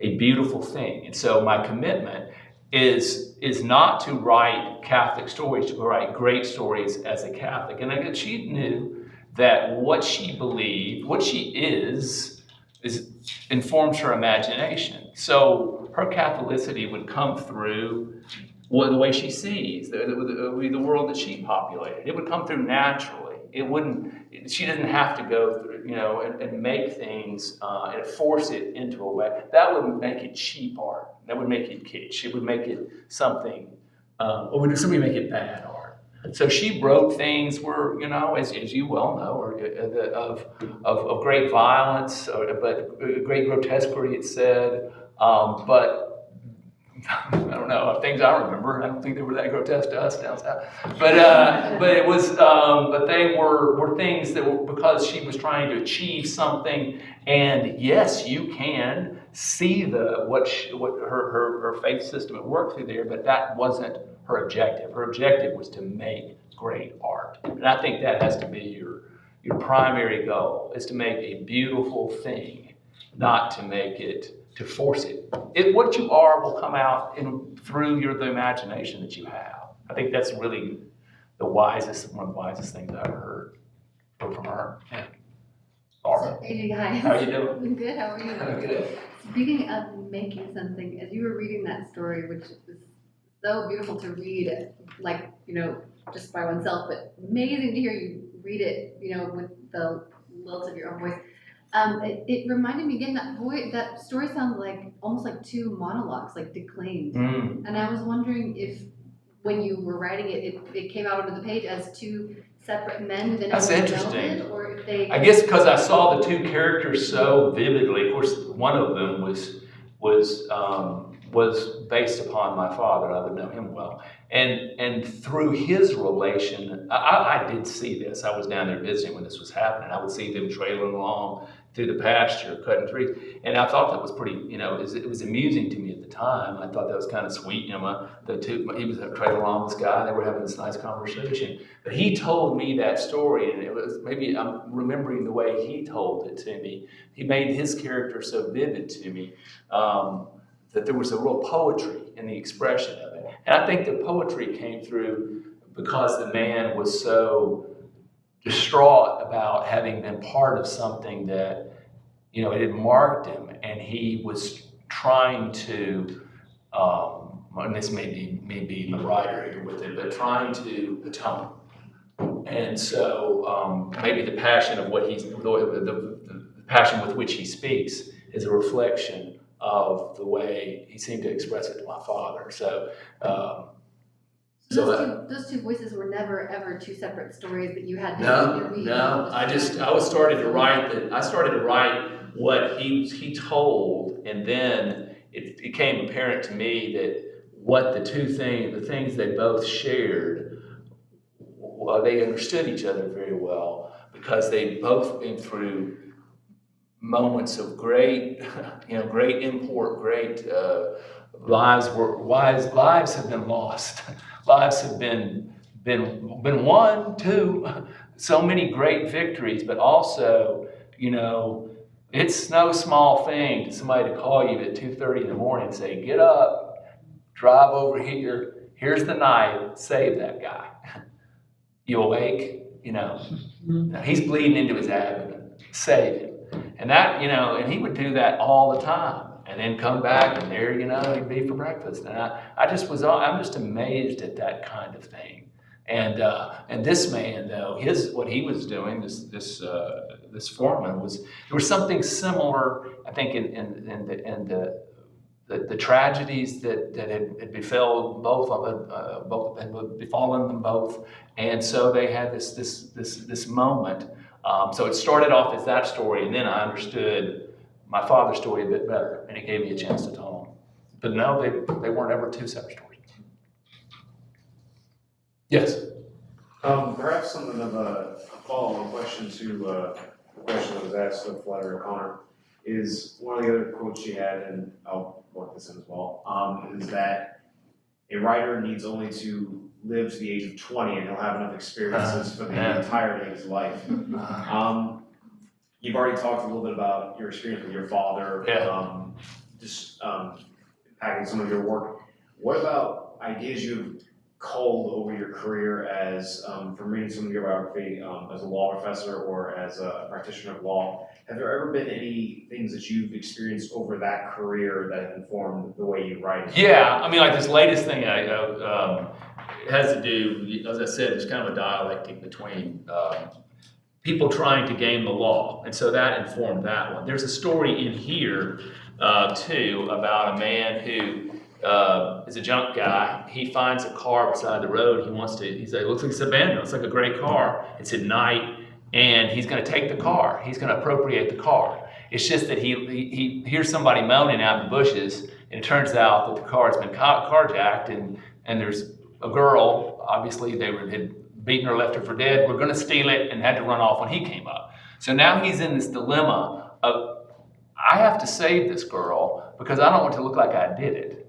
And so my commitment is not to write Catholic stories, to write great stories as a Catholic. And again, she knew that what she believed, what she is informs her imagination. So her Catholicity would come through the way she sees the world that she populated. It would come through naturally. She didn't have to go through, you know, and make things and force it into a way. That would make it cheap art. That would make it kitsch. It would make it something, or would somebody make it bad art? So she wrote things where, you know, as you well know, of great violence, but great grotesquerie, it said, but I don't know, things I remember, I don't think they were that grotesque to us down south. But it was, but they were things that were because she was trying to achieve something. And yes, you can see what her faith system at work through there, but that wasn't her objective. Her objective was to make great art. And I think that has to be your primary goal, is to make a beautiful thing, not to make it, to force it. What you are will come out through the imagination that you have. I think that's really one of the wisest things I've ever heard from her. Yeah. Laura, Hey guys. how are you doing? I'm good, how are you? Good. Speaking of making something, as you were reading that story, which was so beautiful to read, like, you know, just by oneself, but amazing to hear you read it, you know, with the lilt of your own voice. It reminded me again that story sounds like almost like two monologues, like declaimed. And I was wondering if when you were writing it came out onto the page as two separate men who then That's interesting. melded, or if they. I guess because I saw the two characters so vividly. Of course, one of them was was based upon my father. I would know him well. And through his relation, I did see this. I was down there visiting when this was happening. I would see them trailing along through the pasture, cutting trees. And I thought that was pretty, it was amusing to me at the time. I thought that was kind of sweet. He was trailing along with this guy, and they were having this nice conversation. But he told me that story, and it was, maybe I'm remembering the way he told it to me. He made his character so vivid to me that there was a real poetry in the expression of it. And I think the poetry came through because the man was so distraught about having been part of something that, it had marked him, and he was trying to, and this may be the writer here with it, but trying to atone. And so maybe the passion of what the passion with which he speaks is a reflection of the way he seemed to express it to my father. So, those two voices were never ever two separate stories that you had to read. No. I started to write what he told, and then it became apparent to me that what the things they both shared, they understood each other very well because they both been through moments of great import, great lives have been lost. Lives have been won too. So many great victories, but also, it's no small thing to somebody to call you at 2:30 in the morning and say, "Get up, drive over here. Here's the knife. Save that guy." You awake? He's bleeding into his abdomen. Save him. And that, and he would do that all the time. And then come back, and there, he'd be for breakfast. And I'm just amazed at that kind of thing. And this man, though, what he was doing, this foreman, there was something similar, I think, in the tragedies that had befell both had befallen them both. And so they had this moment. So it started off as that story, and then I understood my father's story a bit better, and it gave me a chance to tell them. But no, they weren't ever two separate stories. Yes? Perhaps something of a follow-on question to the question that was asked of Flannery O'Connor is one of the other quotes she had, and I'll work this in as well, is that a writer needs only to live to the age of 20 and he'll have enough experiences for the entirety of his life. You've already talked a little bit about your experience with your father, impacting some of your work. What about ideas you've culled over your career as, from reading some of your biography as a law professor or as a practitioner of law? Have there ever been any things that you've experienced over that career that have informed the way you write? Yeah, like this latest thing, it has to do, as I said, it's kind of a dialectic between people trying to game the law, and so that informed that one. There's a story in here, too, about a man who is a junk guy. He finds a car beside the road. He's like, looks like it's abandoned. It's like a great car. It's at night, and he's going to take the car. He's going to appropriate the car. It's just that he hears somebody moaning out in the bushes, and it turns out that the car has been carjacked, and there's a girl. Obviously, they had beaten her, left her for dead. We're going to steal it, and had to run off when he came up. So now he's in this dilemma of, I have to save this girl because I don't want to look like I did it.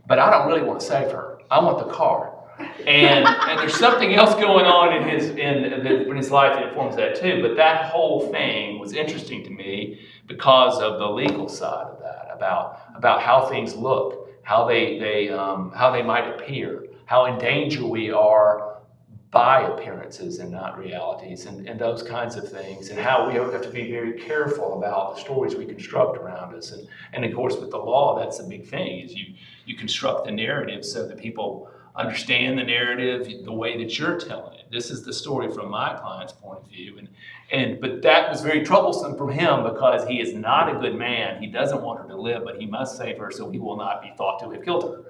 But I don't really want to save her. I want the car. And there's something else going on in his life that informs that too. But that whole thing was interesting to me because of the legal side of that, about how things look, how they might appear, how in danger we are by appearances and not realities, and those kinds of things, and how we have to be very careful about the stories we construct around us. And of course, with the law, that's the big thing, is you construct the narrative so that people understand the narrative the way that you're telling it. This is the story from my client's point of view. But that was very troublesome for him because he is not a good man. He doesn't want her to live, but he must save her so he will not be thought to have killed her.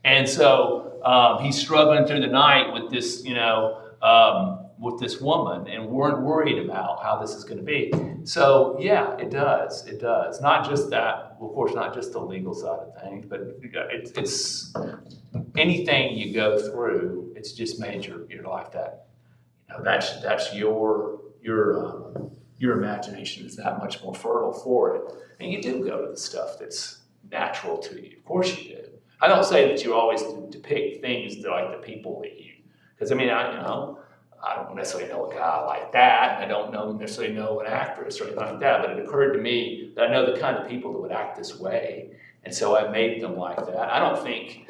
And so he's struggling through the night with this, with this woman and weren't worried about how this is going to be. So yeah, it does. It does. Not just that, of course, not just the legal side of things, but it's anything you go through. It's just made your life that, that's your imagination is that much more fertile for it, and you do go to the stuff that's natural to you. Of course you do. I don't say that you always depict things that like the people that you, because I mean, I don't necessarily know a guy like that, and I don't necessarily know an actress or anything like that, but it occurred to me that I know the kind of people that would act this way, and so I made them like that. I don't think,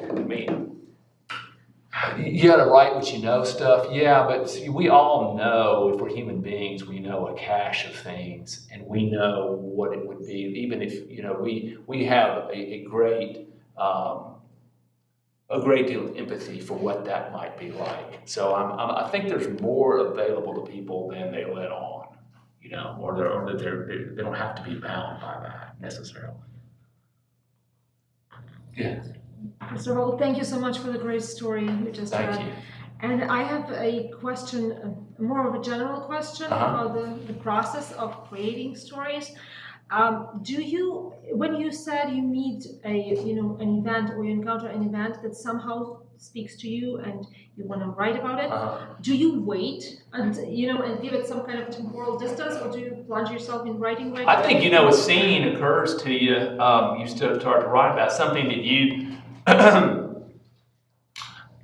you gotta write what you know stuff, yeah, but we all know, if we're human beings, we know a cache of things, and we know what it would be, even if, we have a great deal of empathy for what that might be like. So I think there's more available to people than they let on, or that they don't have to be bound by that necessarily. Yeah. Mr. Vogel, thank you so much for the great story you just read. Thank you. And I have a question, more of a general question about the process of creating stories. When you said you meet an event or you encounter an event that somehow speaks to you and you want to write about it, do you wait and give it some kind of temporal distance, or do you plunge yourself in writing right I think, a scene occurs to you, you start to write about something that you,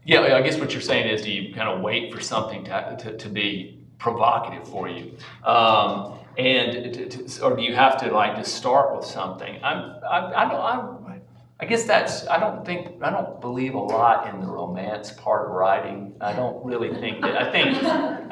yeah, I guess what you're saying is, do you kind of wait for something to be provocative for you? Or do you have to just start with something? I guess I don't believe a lot in the romance part of writing. I don't really think that,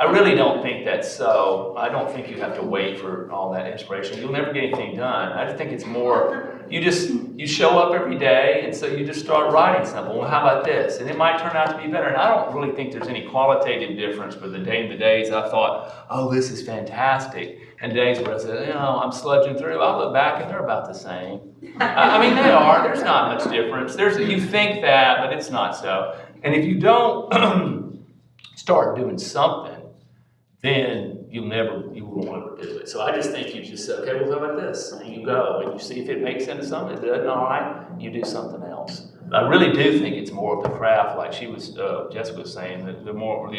I really don't think that's so. I don't think you have to wait for all that inspiration. You'll never get anything done. I just think it's more, you show up every day, and so you just start writing something. Well, how about this? And it might turn out to be better. And I don't really think there's any qualitative difference for the days I thought, oh, this is fantastic. And days where I said, I'm sludging through, I look back and they're about the same. I mean, they are. There's not much difference. You think that, but it's not so. And if you don't start doing something, then you won't ever do it. So I just think you just say, okay, well, how about this? And you go and you see if it makes sense to something. If it doesn't, all right, you do something else. But I really do think it's more of the craft, like Jessica was saying, the more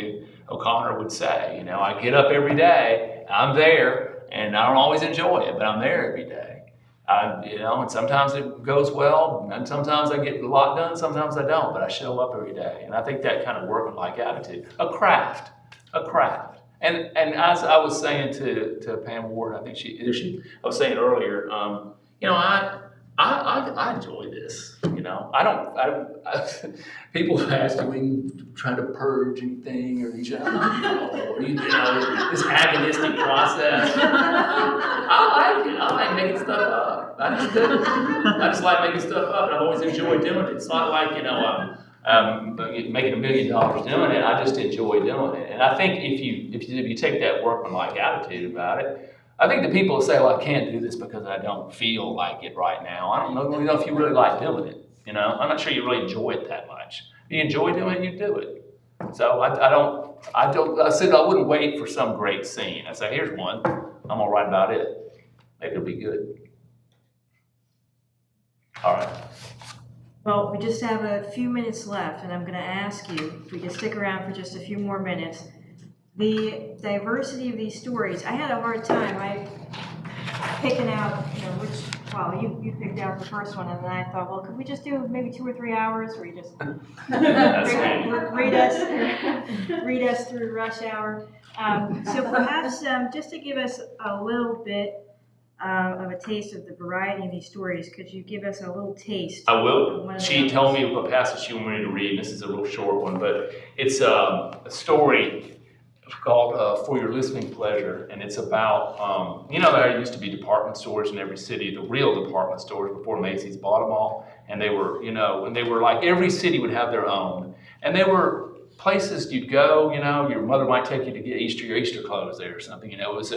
O'Connor would say. I get up every day, I'm there, and I don't always enjoy it, but I'm there every day. And sometimes it goes well, and sometimes I get a lot done, sometimes I don't, but I show up every day. And I think that kind of workman-like attitude, a craft. And as I was saying to Pam Ward, I think I was saying earlier, I enjoy this. People ask me, trying to purge anything, or this agonistic process. I like making stuff up. I just like making stuff up, and I've always enjoyed doing it. It's not like, I'm making $1 million doing it. I just enjoy doing it. And I think if you take that workmanlike attitude about it, I think the people who say, well, I can't do this because I don't feel like it right now. I don't know if you really like doing it. I'm not sure you really enjoy it that much. If you enjoy doing it, you do it. So I said I wouldn't wait for some great scene. I said, here's one. I'm gonna write about it. Maybe it'll be good. All right. Well, we just have a few minutes left, and I'm going to ask you if we can stick around for just a few more minutes. The diversity of these stories, I had a hard time picking out, you picked out the first one, and then I thought, well, could we just do maybe 2 or 3 hours where you just read us through rush hour? So perhaps just to give us a little bit of a taste of the variety of these stories, could you give us a little taste? I will. She told me what passage she wanted me to read. This is a real short one, but it's a story called For Your Listening Pleasure, and it's about, there used to be department stores in every city, the real department stores before Macy's bought them all, and they were, and they were like, every city would have their own, and they were places you'd go, your mother might take you to get your Easter clothes there or something, it was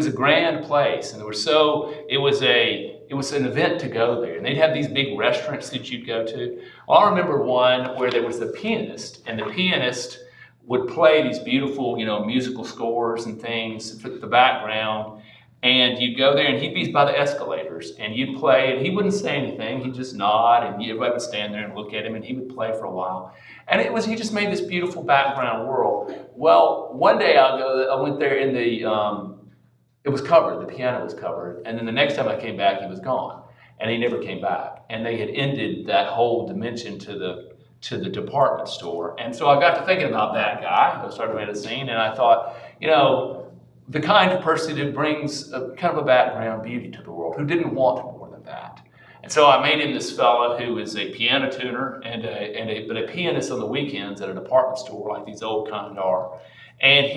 a grand place, and it was an event to go there, and they'd have these big restaurants that you'd go to. Well, I remember one where there was the pianist, and the pianist would play these beautiful, musical scores and things for the background. And you'd go there, and he'd be by the escalators, and you'd play, and he wouldn't say anything. He'd just nod, and everybody would stand there and look at him, and he would play for a while. And he just made this beautiful background world. Well, one day I went there in it was covered, the piano was covered, and then the next time I came back, he was gone, and he never came back. And they had ended that whole dimension to the department store. And so I got to thinking about that guy. I started making a scene, and I thought, the kind of person who brings a kind of a background beauty to the world, who didn't want more than that. And so I made him this fella who is a piano tuner but a pianist on the weekends at a department store like these old kind are. And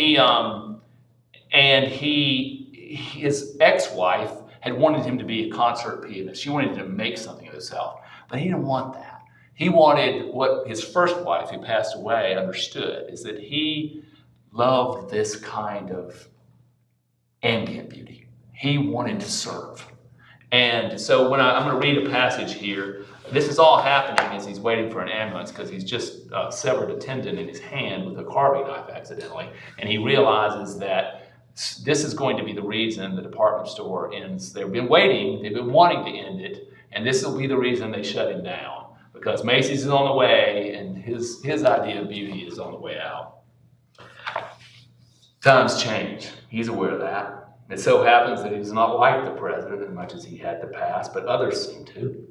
his ex-wife had wanted him to be a concert pianist. She wanted him to make something of himself, but he didn't want that. He wanted what his first wife, who passed away, understood, is that he loved this kind of ambient beauty. He wanted to serve. And so I'm going to read a passage here. This is all happening as he's waiting for an ambulance because he's just severed a tendon in his hand with a carving knife accidentally. And he realizes that this is going to be the reason the department store ends. They've been waiting, they've been wanting to end it, and this will be the reason they shut him down. Because Macy's is on the way, and his idea of beauty is on the way out. Times change. He's aware of that. It so happens that he does not like the president as much as he had to pass, but others seem to.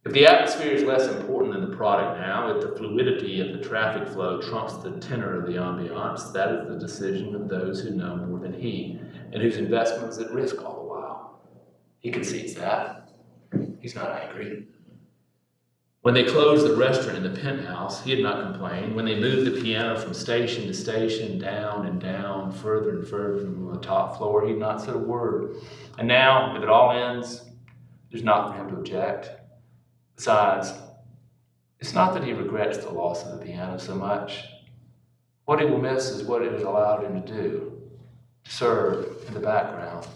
If the atmosphere is less important than the product now, if the fluidity of the traffic flow trumps the tenor of the ambiance, that is the decision of those who know more than he, and whose investment is at risk all the while. He concedes that. He's not angry. When they closed the restaurant in the penthouse, he had not complained. When they moved the piano from station to station, down and down, further and further from the top floor, he had not said a word. And now, if it all ends, there's not for him to object. Besides, it's not that he regrets the loss of the piano so much. What he will miss is what it has allowed him to do, to serve in the background.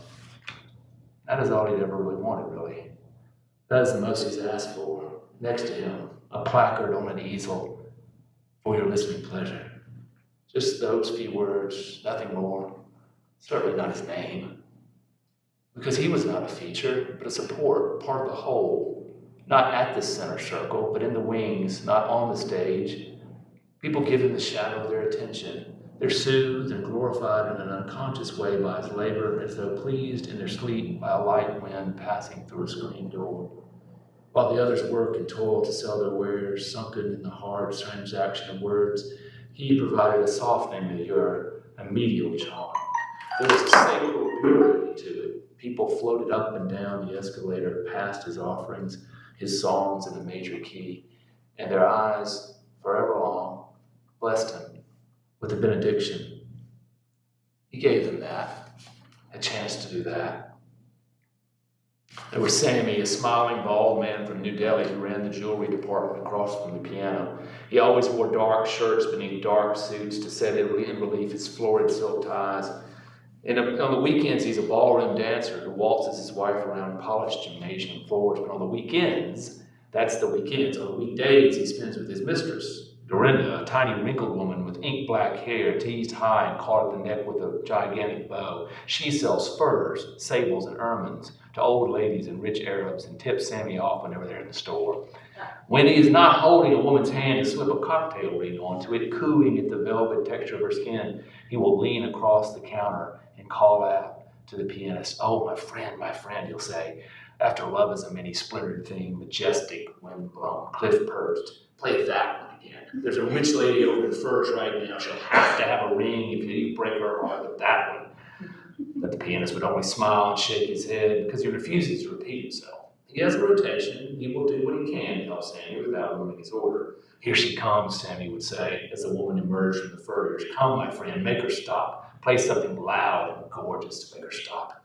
That is all he'd ever really wanted, really. That is the most he's asked for. Next to him, a placard on an easel for your listening pleasure. Just those few words, nothing more. Certainly not his name. Because he was not a feature, but a support, part of the whole. Not at the center circle, but in the wings, not on the stage. People give him the shadow of their attention. They're soothed and glorified in an unconscious way by his labor, as though pleased in their sleep by a light wind passing through a screen door. While the others work and toil to sell their wares, sunken in the hard transaction of words, he provided a softening allure, a medial charm. There was a sacred purity to it. People floated up and down the escalator past his offerings, his songs in a major key, and their eyes, forever long, blessed him with a benediction. He gave them that, a chance to do that. There was Sammy, a smiling, bald man from New Delhi who ran the jewelry department across from the piano. He always wore dark shirts beneath dark suits to set in relief his florid silk ties. And on the weekends, he's a ballroom dancer who waltzes his wife around polished gymnasium floors. But on the weekends, that's the weekends. On the weekdays, he spends with his mistress, Dorinda, a tiny wrinkled woman with ink black hair, teased high and caught at the neck with a gigantic bow. She sells furs, sables, and ermines to old ladies and rich Arabs and tips Sammy off whenever they're in the store. When he is not holding a woman's hand to slip a cocktail ring onto it, cooing at the velvet texture of her skin, he will lean across the counter and call out to the pianist, "Oh, my friend," he'll say, "after love is a many splintered thing, majestic, wind-blown, cliff-perched, play that one again. There's a rich lady over in furs right now. She'll have to have a ring if you break her heart with that one." But the pianist would only smile and shake his head because he refuses to repeat himself. He has a rotation. He will do what he can to help Sammy without ruining his order. "Here she comes," Sammy would say as the woman emerged from the furs. "Come, my friend, make her stop. Play something loud and gorgeous to make her stop."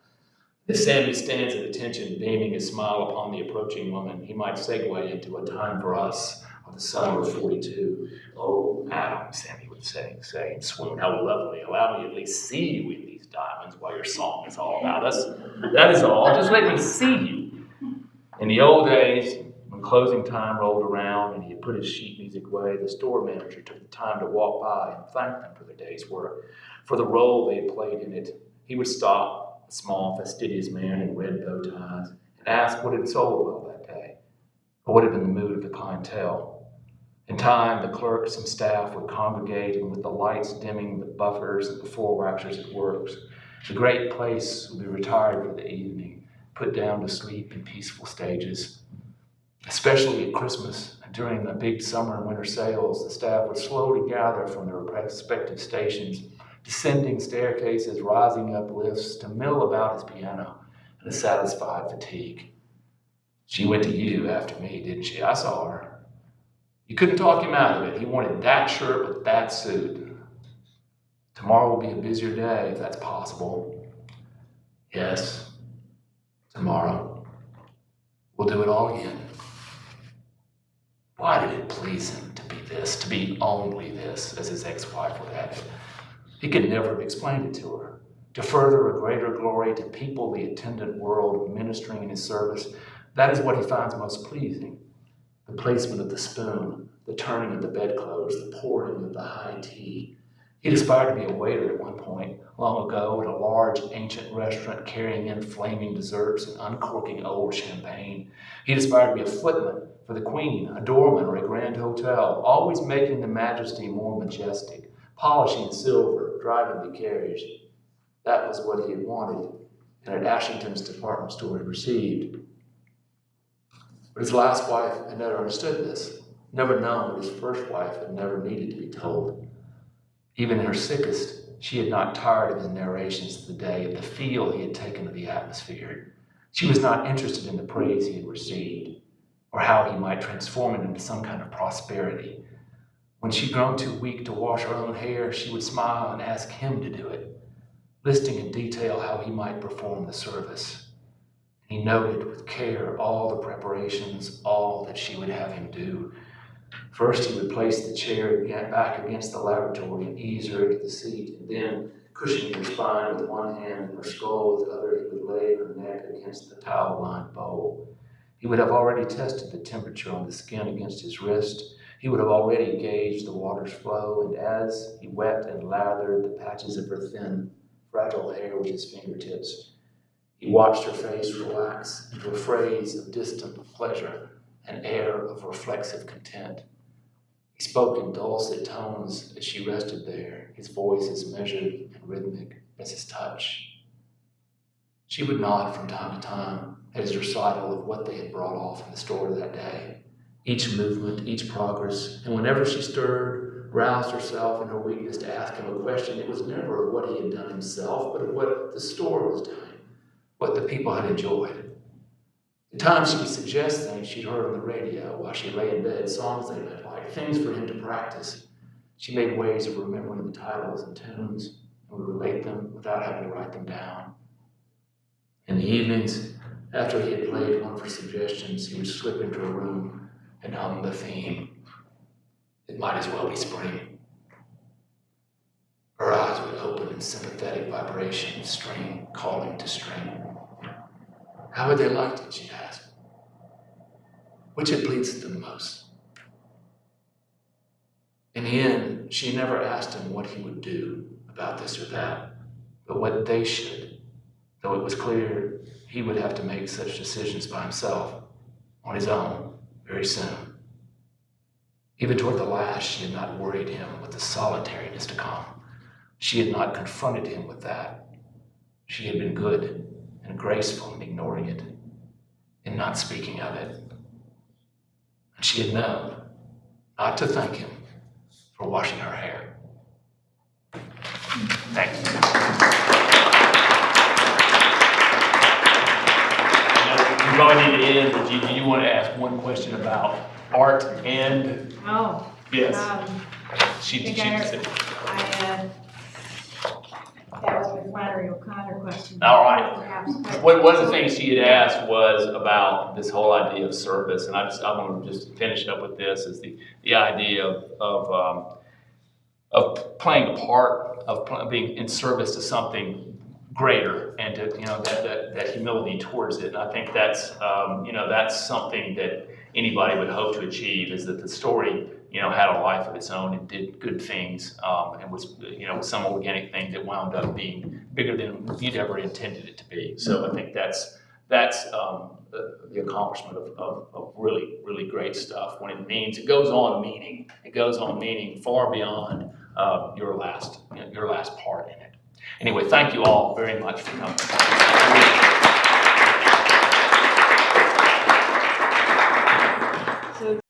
As Sammy stands at attention, beaming his smile upon the approaching woman, he might segue into "A Time for Us" of the summer of 42. "Oh, madam," Sammy would say and swoon, "how lovely. Allow me to at least see you in these diamonds while your song is all about us. That is all. Just let me see you." In the old days, when closing time rolled around and he had put his sheet in his music way, the store manager took the time to walk by and thank them for their day's work, for the role they had played in it. He would stop, a small, fastidious man in red bow ties, and ask what had sold well that day, or what had been the mood of the clientele. In time, the clerks and staff would congregate, and with the lights dimming, the buffers and the floor waxers at work, the great place would be retired for the evening, put down to sleep in peaceful stages. Especially at Christmas and during the big summer and winter sales, the staff would slowly gather from their respective stations, descending staircases, rising up lifts, to mill about his piano in a satisfied fatigue. She went to you after me, didn't she? I saw her. You couldn't talk him out of it. He wanted that shirt with that suit. Tomorrow will be a busier day, if that's possible. Yes, tomorrow. We'll do it all again. Why did it please him to be this, to be only this, as his ex-wife would have it? He could never have explained it to her. To further a greater glory, to people the attendant world, ministering in his service, that is what he finds most pleasing. The placement of the spoon, the turning of the bedclothes, the pouring of the high tea. He'd aspired to be a waiter at one point, long ago, at a large ancient restaurant, carrying in flaming desserts and uncorking old champagne. He'd aspired to be a footman for the Queen, a doorman, or a grand hotel, always making the majesty more majestic, polishing silver, driving the carriage. That was what he had wanted, and at Ashington's department store had received. But his last wife had never understood this, never known what his first wife had never needed to be told. Even in her sickest, she had not tired of his narrations of the day, of the feel he had taken of the atmosphere. She was not interested in the praise he had received, or how he might transform it into some kind of prosperity. When she'd grown too weak to wash her own hair, she would smile and ask him to do it, listing in detail how he might perform the service. He noted with care all the preparations, all that she would have him do. First, he would place the chair back against the lavatory and ease her into the seat, and then, cushioning her spine with one hand and her skull with the other, he would lay her neck against the towel-lined bowl. He would have already tested the temperature on the skin against his wrist. He would have already gauged the water's flow, and as he wet and lathered the patches of her thin, fragile hair with his fingertips, he watched her face relax into a phrase of distant pleasure, an air of reflexive content. He spoke in dulcet tones as she rested there, his voice as measured and rhythmic as his touch. She would nod from time to time at his recital of what they had brought off in the store that day, each movement, each progress, and whenever she stirred, roused herself in her weakness to ask him a question, it was never of what he had done himself, but of what the store was doing, what the people had enjoyed. At times she would suggest things she'd heard on the radio while she lay in bed, songs they might like, things for him to practice. She made ways of remembering the titles and tunes and would relate them without having to write them down. In the evenings, after he had played one for suggestions, he would slip into a room and hum the theme. It might as well be spring. Her eyes would open in sympathetic vibration, string calling to string. How had they liked it, she'd ask. Which had pleased them most? In the end, she never asked him what he would do about this or that, but what they should, though it was clear he would have to make such decisions by himself, on his own, very soon. Even toward the last, she had not worried him with the solitariness to come. She had not confronted him with that. She had been good and graceful in ignoring it, in not speaking of it. And she had known not to thank him for washing her hair. Thank you. You probably need to end, but do you want to ask one question about art and? Oh. Yes. I think that was my Flannery O'Connor question. All right. Perhaps, but- One of the things she had asked was about this whole idea of service, and I want to just finish up with this: is the idea of playing a part, of being in service to something greater, and to that humility towards it. And I think that's that's something that anybody would hope to achieve, is that the story had a life of its own and did good things, and was, some organic thing that wound up being bigger than you'd ever intended it to be. So I think that's the accomplishment of really, really great stuff when it means it goes on meaning far beyond your last part in it. Anyway, thank you all very much for coming.